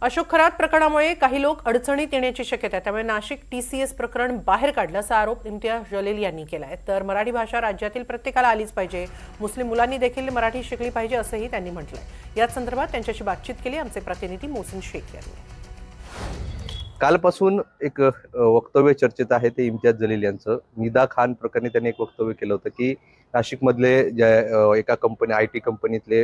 अशोक खरात प्रकरणामुळे काही लोक अडचणीत येण्याची शक्यता आहे। त्यामुळे नाशिक टीसीएस प्रकरण बाहेर काढलं असा आरोप इम्तियाज जलील यांनी केलाय। तर मराठी भाषा राज्यातील प्रत्येकाला आलीच पाहिजे, मुस्लिम मुलांनी देखील मराठी शिकली पाहिजे असंही त्यांनी म्हटलंय। याच संदर्भात त्यांच्याशी बातचीत केली आमचे प्रतिनिधी मोहसिन शेख यांनी। कालपासून एक वक्तव्य चर्चेत आहे ते इम्तियाज जलील यांचं। निदा खान प्रकरणी त्यांनी एक वक्तव्य केलं होतं की नाशिकमधले एका कंपनी आयटी कंपनीतले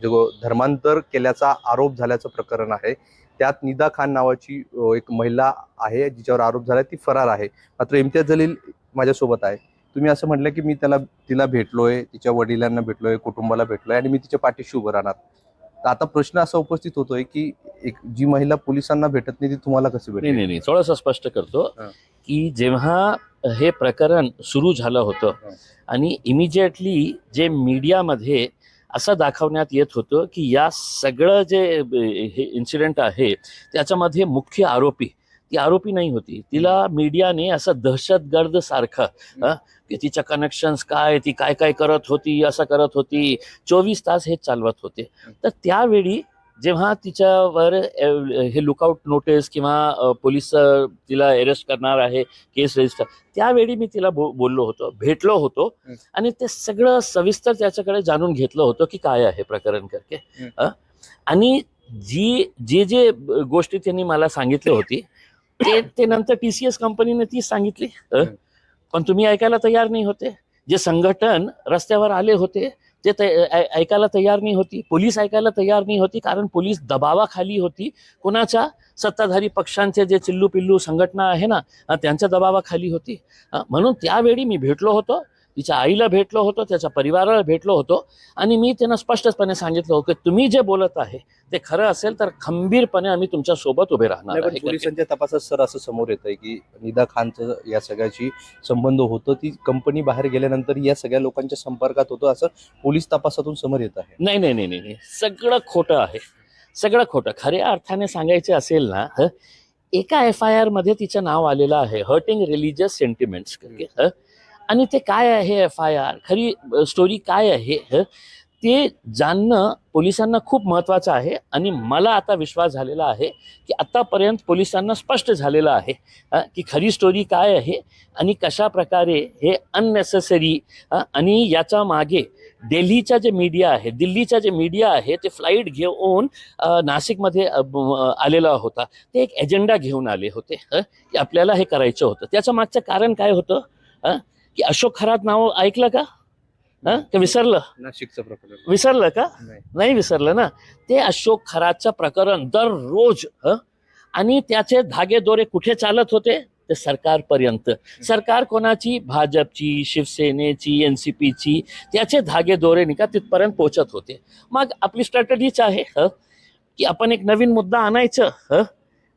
जो धर्मांतर केल्याचा आरोप झाल्याचं प्रकरण आहे, त्यात निदा खान नावाची एक महिला आहे जिच्यावर आरोप झाला, ती फरार आहे। मात्र इम्तियाज जलील माझ्यासोबत आहे। तुम्ही असं म्हटलं की मी तिला भेटलोय, तिच्या वडिलांना भेटलोय, कुटुंबाला भेटलोय आणि मी तिच्या पाठीशी उभं राहणार। तर आता प्रश्न असा उपस्थित होतोय की एक जी महिला पोलिसांना भेटत नाही ती तुम्हाला कशी भेटेल? नाही, थोडंसं स्पष्ट करतो की जेव्हा हे प्रकरण सुरू झालं होतं आणि इमिजिएटली जे मीडियामध्ये असं दाखवण्यात येत होतं की या सगळं जे हे इन्सिडेंट आहे त्याच्यामध्ये मुख्य आरोपी ती आरोपी नाही होती। तिला मीडियाने असं दहशतगर्द सारखं की तिच्या कनेक्शन्स काय, ती काय काय करत होती, असं करत होती, 24 तास हे चालवत होते। तर त्यावेळी जेव्हा तिच्यावर हे लुकआउट नोटीस किंवा पोलीस तिला अरेस्ट करणार आहे, केस रजिस्टर, त्यावेळी मी तिला बोललो होतो, भेटलो होतो आणि ते सगळं सविस्तर त्याच्याकडे जाणून घेतलं होतं की काय आहे प्रकरण करके। आणि जे गोष्टी त्यांनी मला सांगितली होती ते नंतर टीसीएस कंपनीने ती सांगितली, पण तुम्ही ऐकायला तयार नाही होते। जे संघटन रस्त्यावर आले होते ते ऐकायला तयार नाही होती, पोलीस ऐकायला तयार नाही होती, कारण पोलीस दबावाखाली होती। कोणाच्या? सत्ताधारी पक्षांचे जे चिल्लू पिल्लू संघटना आहे ना, त्यांच्या दबावाखाली होती। म्हणून त्यावेळी मी भेटलो होतो, तिच्या आईला भेटलो होतो, त्याच्या परिवाराला भेटलो होतो आणि मी त्यांना स्पष्टपणे सांगितलं होतं की तुम्ही जे बोलत आहे ते खरं असेल तर खंबीरपणे आम्ही तुमच्या सोबत उभे राहणार आहे। पोलिसांच्या तपासात सर असं समोर येत आहे की निदा खानचं या सगळ्याशी संबंध होतं, ती कंपनी बाहेर गेल्यानंतर या सगळ्या लोकांच्या संपर्कात होतं असं पोलीस तपासातून समोर येत आहे। नाही, सगळं खोटं आहे, सगळं खोटं। खऱ्या अर्थाने सांगायचे असेल ना, एका FIR मध्ये तिचं नाव आलेलं आहे, हर्टिंग रिलिजियस सेंटिमेंट्स करके। आणि ते काय आहे FIR, खरी स्टोरी काय आहे ते जाणणं पोलिसांना खूप महत्त्वाचं आहे। आणि मला आता विश्वास झालेला आहे की आतापर्यंत पोलिसांना स्पष्ट झालेलं आहे की खरी स्टोरी काय आहे आणि कशा प्रकारे हे अननेसेसरी आणि याच्या मागे दिल्लीचा जे मीडिया आहे ते फ्लाईट घेऊन नाशिकमध्ये आलेला होता। ते एक एजेंडा घेऊन आले होते की आपल्याला हे करायचं होतं। त्याचं मागचं कारण काय होतं की अशोक खरात नाव ऐकलं का? विसरलं? नाशिकचं प्रकरण विसरलं का? नाही विसरलं ना। ते अशोक खरातचं प्रकरण दररोज आणि त्याचे धागेदोरे कुठे चालत होते? ते सरकारपर्यंत। सरकार कोणाची? भाजपची, शिवसेनेची, NCPची, त्याचे धागेदोरे नाही का तिथपर्यंत पोहोचत होते। मग आपली स्ट्रॅटेजीच आहे की आपण एक नवीन मुद्दा आणायचं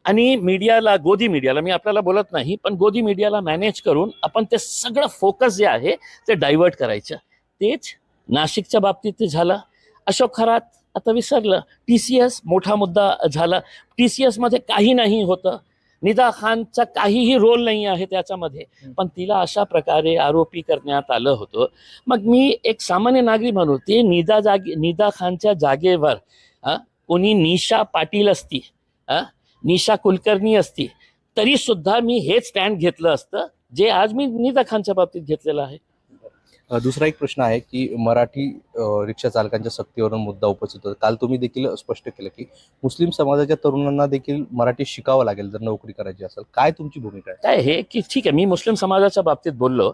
आणि मीडियाला, गोदी मीडियाला, मी आपल्याला बोलत नाही पण गोदी मीडियाला मॅनेज करून आपण ते सगळं फोकस जे आहे ते डायव्हर्ट करायचं। तेच नाशिकच्या बाबतीत ते झालं। अशोक खरात आता विसरलं, TCS मोठा मुद्दा झाला, TCS मध्ये काही नाही होतं, निदा खानचा काहीही रोल नाही आहे त्याच्यामध्ये, पण तिला अशा प्रकारे आरोपी करण्यात आलं होतं। मग मी एक सामान्य नागरिक म्हणून ते निदा खानच्या जागेवर कोणी निशा पाटील असती, निशा कुलकर्णी असती, तरी सुद्धा मी हेच स्टँड घेतलं असतं जे आज मी निदा खानच्या बाबतीत घेतलेलं आहे। दुसरा एक प्रश्न आहे की मराठी रिक्षा चालकांच्या सक्तीवरून मुद्दा उपस्थित होता। काल तुम्ही देखील स्पष्ट केलं की मुस्लिम समाजाच्या तरुणांना देखील मराठी शिकावं लागेल जर नोकरी करायची असेल। काय तुमची भूमिका आहे? काय हे की ठीक आहे, मी मुस्लिम समाजाच्या बाबतीत बोललो,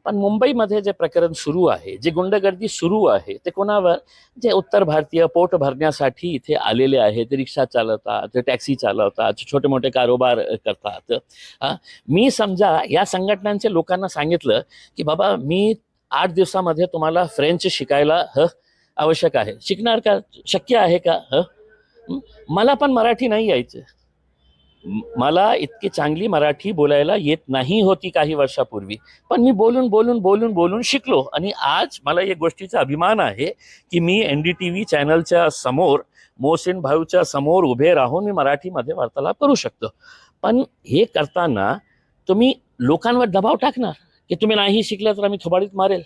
पण मुंबईमध्ये जे प्रकरण सुरू आहे, जे गुंडगर्दी सुरू आहे, ते कोणावर? जे उत्तर भारतीय पोट भरण्यासाठी इथे आलेले आहेत, ते रिक्षा चालवतात, ते टॅक्सी चालवतात, छोटे मोठे कारोबार करतात। मी समजा या संघटनांच्या लोकांना सांगितलं की बाबा मी 8 दिवसामध्ये तुम्हाला फ्रेंच शिकायला आवश्यक आहे, शिकणार का? शक्य आहे का? मला पण मराठी नाही यायचं, मला इतकी चांगली मराठी बोलायला येत नाही होती काही वर्षापूर्वी, पण मी बोलून शिकलो। आणि आज मला एक गोष्टीचा अभिमान आहे की मी NDTV चॅनलच्या समोर, मोहसिन भाऊच्या समोर उभे राहून मी मराठीमध्ये वार्तालाप करू शकतो। पण हे करताना तुम्ही लोकांवर दबाव टाकणार की तुम्ही नाही शिकलं तर आम्ही थोबाडीत मारेल,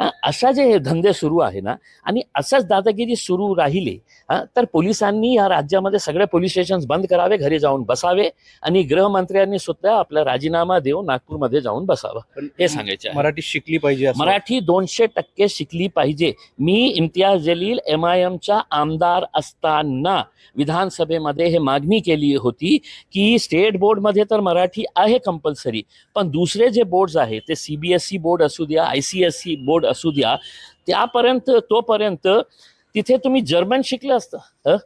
अशा जे हे धंदे सुरू आहे ना, आणि असंच दादागिरी सुरू राहिली तर पोलिसांनी या राज्यामध्ये सगळे पोलीस स्टेशन बंद करावे, घरी जाऊन बसावे आणि गृहमंत्र्यांनी सुद्धा आपला राजीनामा देऊन नागपूरमध्ये जाऊन बसावा, हे सांगायचे आहे. मराठी शिकली पाहिजे असं मराठी 200% शिकली पाहिजे. मी इम्तियाज जलील MIMचा आमदार असताना विधानसभेमध्ये हे मागणी केली होती की स्टेट बोर्डमध्ये तर मराठी आहे कंपल्सरी, पण दुसरे जे बोर्ड्स आहेत ते CBSE बोर्ड असू द्या, ICSE बोर्ड असू द्या, तोपर्यंत तिथे तुम्ही जर्मन शिकलं असतं,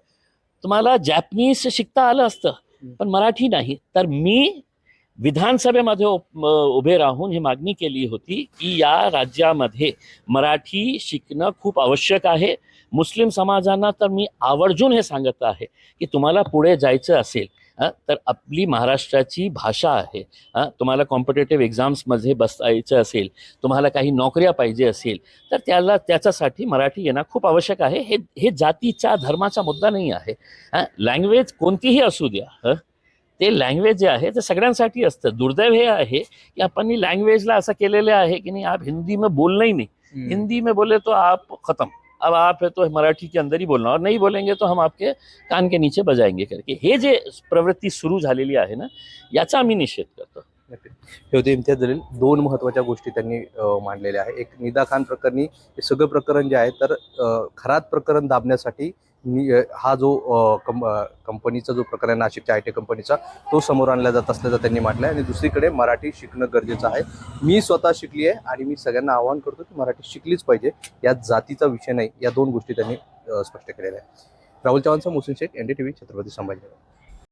तुम्हाला जॅपनीज शिकता आलं असतं, पण मराठी नाही. तर मी विधानसभेमध्ये उभे राहून ही मागणी केली होती की या राज्यामध्ये मराठी शिकणं खूप आवश्यक आहे. मुस्लिम समाजांना तर मी आवर्जून हे सांगत आहे की तुम्हाला पुढे जायचं असेल तर आपली महाराष्ट्राची भाषा आहे. तुम्हाला कॉम्पिटेटिव्ह एक्झाम्समध्ये बसायचं असेल, तुम्हाला काही नोकऱ्या पाहिजे असेल, तर त्याच्यासाठी मराठी येणं खूप आवश्यक आहे. हे जातीचा धर्माचा मुद्दा नाही आहे. लँग्वेज कोणतीही असू द्या, ते लँग्वेज जे आहे ते सगळ्यांसाठी असतं. दुर्दैव हे आहे की आपण लँग्वेजला असं केलेलं आहे की नाही, आप हिंदी में बोलना ही नहीं, हिंदी में बोले तो आप खत्म, अब आप है तो मराठी के अंदर ही बोलना, और नहीं बोलेंगे तो हम आपके कान के नीचे बजाएंगे करके हे जे प्रवृत्ती सुरू झालेली आहे ना, याचा आम्ही निषेध करतो. हे होते इम्तियाज जलील. दोन महत्त्वाच्या गोष्टी त्यांनी मांडलेल्या आहे. एक, निदा खान प्रकरणी हे सगळं प्रकरण जे आहे तर खरात प्रकरण दाबण्यासाठी हा जो कंपनीचा जो प्रकरण आहे नाशिकच्या IT कंपनीचा, तो समोर आणला जात असल्याचं त्यांनी म्हटलं आहे. आणि दुसरीकडे मराठी शिकणं गरजेचं आहे. मी स्वतः शिकली आहे आणि मी सगळ्यांना आवाहन करतो की मराठी शिकलीच पाहिजे. यात जातीचा विषय नाही. या दोन गोष्टी त्यांनी स्पष्ट केलेल्या आहेत. राहुल चव्हाणचा मुस्लिम शेख, NDTV, छत्रपती संभाजीनगर.